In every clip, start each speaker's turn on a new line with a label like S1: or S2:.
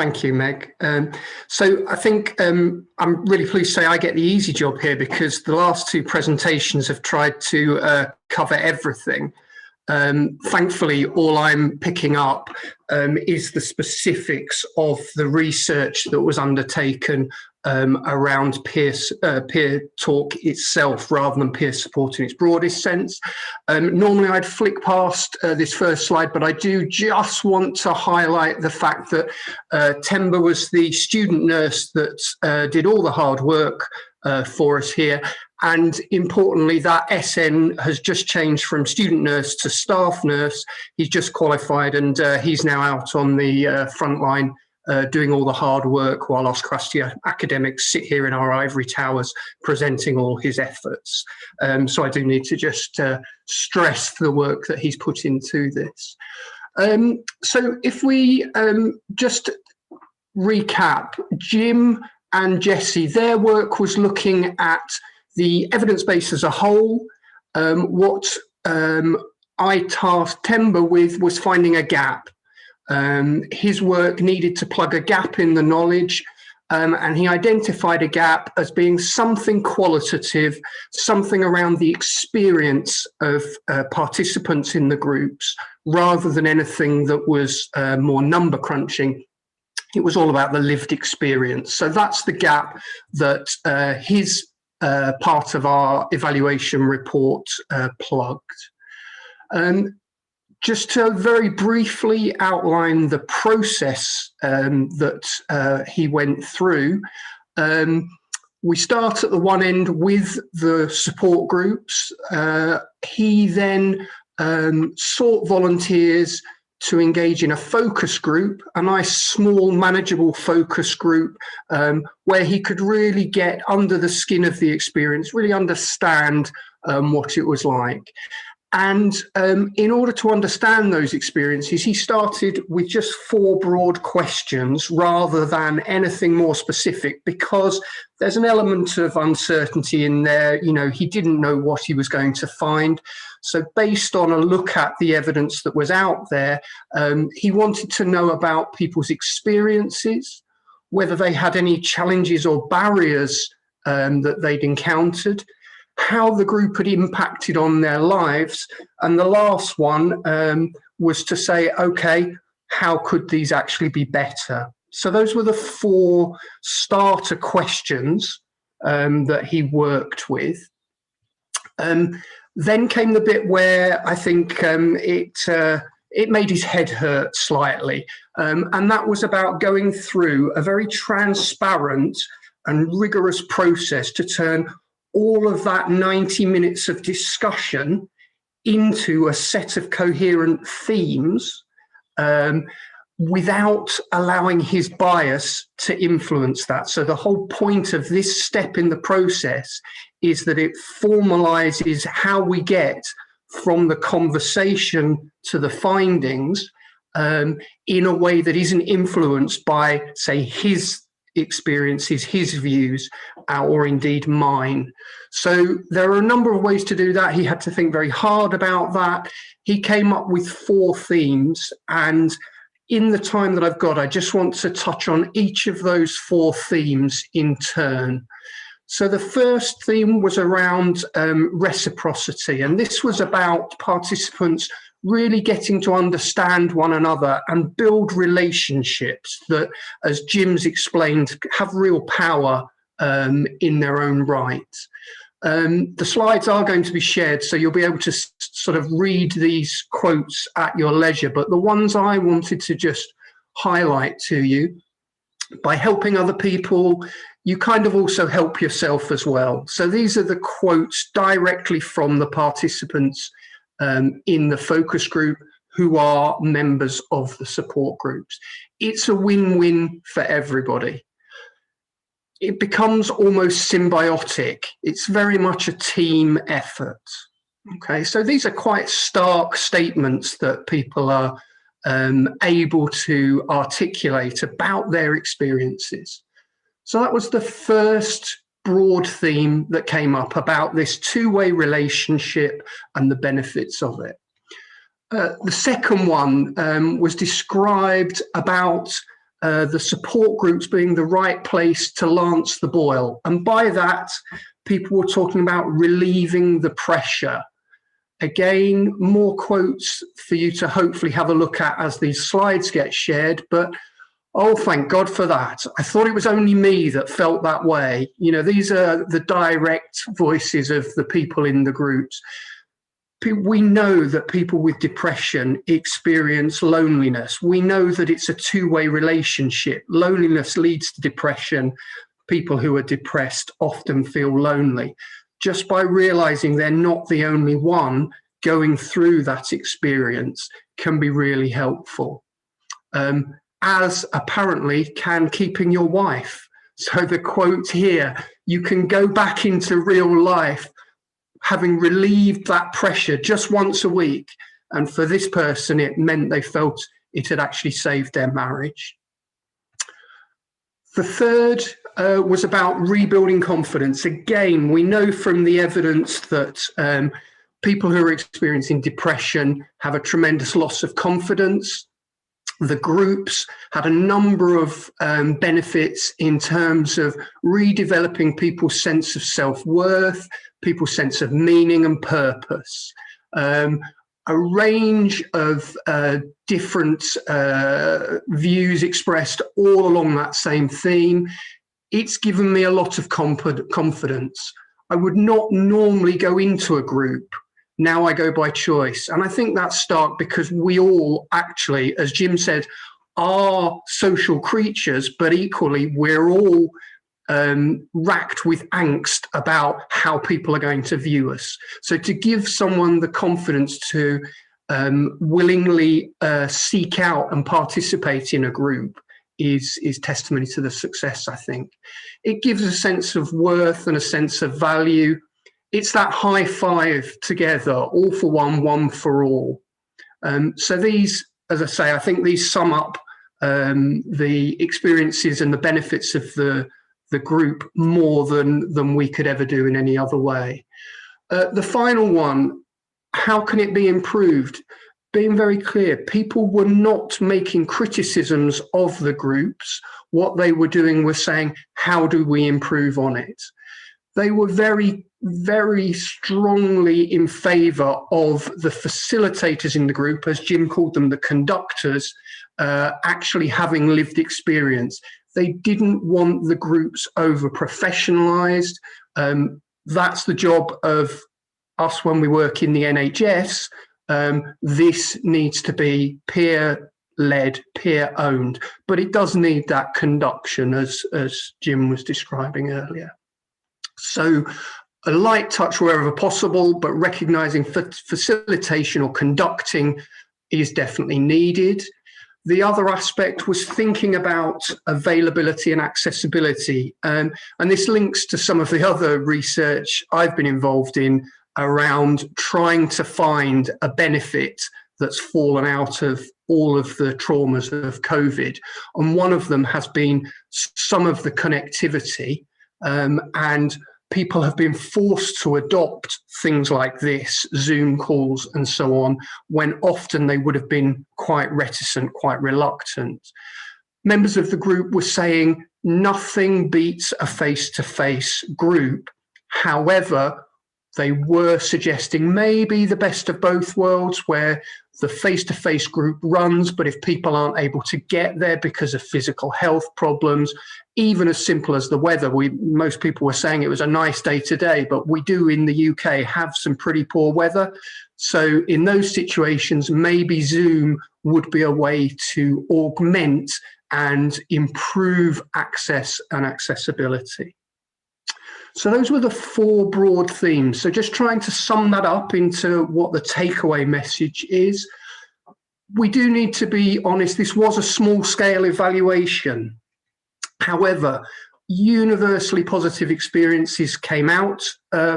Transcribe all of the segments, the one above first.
S1: Thank you, Meg. So I think I'm really pleased to say I get the easy job here, because the last two presentations have tried to cover everything. Thankfully, all I'm picking up is the specifics of the research that was undertaken around peer talk itself, rather than peer support in its broadest sense. Normally I'd flick past this first slide, but I do just want to highlight the fact that Temba was the student nurse that did all the hard work for us here. And importantly, that SN has just changed from student nurse to staff nurse. He's just qualified, and he's now out on the front line doing all the hard work, while us crusty academics sit here in our ivory towers presenting all his efforts. So I do need to just stress the work that he's put into this. So if we just recap, Jim and Jessie, their work was looking at the evidence base as a whole. What I tasked Temba with was finding a gap. His work needed to plug a gap in the knowledge, and he identified a gap as being something qualitative, something around the experience of participants in the groups, rather than anything that was more number crunching. It was all about the lived experience. So that's the gap that his part of our evaluation report plugged. Just to very briefly outline the process that he went through, we start at the one end with the support groups. He then sought volunteers to engage in a focus group, a nice small manageable focus group, where he could really get under the skin of the experience, really understand what it was like. And in order to understand those experiences, he started with just 4 broad questions rather than anything more specific, because there's an element of uncertainty in there. You know, he didn't know what he was going to find. So based on a look at the evidence that was out there, he wanted to know about people's experiences, whether they had any challenges or barriers that they'd encountered, how the group had impacted on their lives, and the last one was to say, okay, how could these actually be better? So those were the 4 starter questions that he worked with. Then came the bit where I think it made his head hurt slightly, and that was about going through a very transparent and rigorous process to turn all of that 90 minutes of discussion into a set of coherent themes without allowing his bias to influence that. So the whole point of this step in the process is that it formalizes how we get from the conversation to the findings in a way that isn't influenced by, say, his experiences, his views, or indeed mine. So there are a number of ways to do that. He had to think very hard about that. He came up with 4 themes, and in the time that I've got, I just want to touch on each of those 4 themes in turn. So the first theme was around reciprocity, and this was about participants really getting to understand one another and build relationships that, as Jim's explained, have real power in their own right. The slides are going to be shared, so you'll be able to sort of read these quotes at your leisure, but the ones I wanted to just highlight to you: by helping other people, you kind of also help yourself as well. So these are the quotes directly from the participants in the focus group who are members of the support groups. It's a win-win for everybody. It becomes almost symbiotic. It's very much a team effort. Okay, so these are quite stark statements that people are able to articulate about their experiences. So that was the first broad theme that came up about this 2-way relationship and the benefits of it. The second one was described about the support groups being the right place to lance the boil. And by that, people were talking about relieving the pressure. Again, more quotes for you to hopefully have a look at as these slides get shared, but oh, thank God for that. I thought it was only me that felt that way. You know, these are the direct voices of the people in the groups. We know that people with depression experience loneliness. We know that it's a two-way relationship. Loneliness leads to depression. People who are depressed often feel lonely. Just by realizing they're not the only one going through that experience can be really helpful. As apparently can keeping your wife. So the quote here, you can go back into real life having relieved that pressure just once a week. And for this person, it meant they felt it had actually saved their marriage. The third was about rebuilding confidence. Again, we know from the evidence that people who are experiencing depression have a tremendous loss of confidence. The groups had a number of benefits in terms of redeveloping people's sense of self-worth, people's sense of meaning and purpose. A range of different views expressed all along that same theme. It's given me a lot of confidence. I would not normally go into a group. Now I go by choice. And I think that's stark because we all actually, as Jim said, are social creatures, but equally we're all racked with angst about how people are going to view us. So to give someone the confidence to willingly seek out and participate in a group is testimony to the success, I think. It gives a sense of worth and a sense of value. It's that high five together, all for one, one for all. So these, as I say, I think these sum up the experiences and the benefits of the group more than we could ever do in any other way. The final one, how can it be improved? Being very clear, people were not making criticisms of the groups. What they were doing was saying, how do we improve on it? They were very, very strongly in favour of the facilitators in the group, as Jim called them, the conductors, actually having lived experience. They didn't want the groups over-professionalised. That's the job of us when we work in the NHS. This needs to be peer-led, peer-owned, but it does need that conduction, as Jim was describing earlier. So a light touch wherever possible, but recognising facilitation or conducting is definitely needed. The other aspect was thinking about availability and accessibility. And this links to some of the other research I've been involved in around trying to find a benefit that's fallen out of all of the traumas of COVID. And one of them has been some of the connectivity, and people have been forced to adopt things like this, Zoom calls and so on, when often they would have been quite reticent, quite reluctant. Members of the group were saying nothing beats a face-to-face group. However, they were suggesting maybe the best of both worlds, where the face-to-face group runs, but if people aren't able to get there because of physical health problems, even as simple as the weather, most people were saying it was a nice day today, but we do in the UK have some pretty poor weather. So in those situations, maybe Zoom would be a way to augment and improve access and accessibility. So those were the four broad themes. So just trying to sum that up into what the takeaway message is. We do need to be honest, this was a small scale evaluation. However, universally positive experiences came out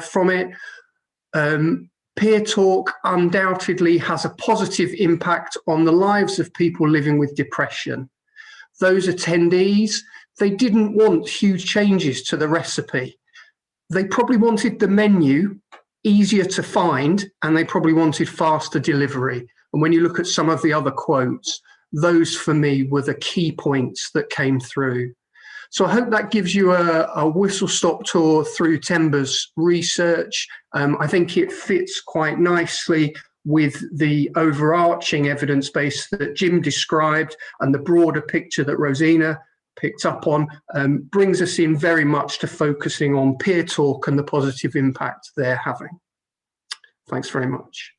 S1: from it. Peer talk undoubtedly has a positive impact on the lives of people living with depression. Those attendees, they didn't want huge changes to the recipe. They probably wanted the menu easier to find, and they probably wanted faster delivery. And when you look at some of the other quotes, those for me were the key points that came through. So I hope that gives you a whistle-stop tour through Temba's research. I think it fits quite nicely with the overarching evidence base that Jim described, and the broader picture that Rosina picked up on, brings us in very much to focusing on peer talk and the positive impact they're having. Thanks very much.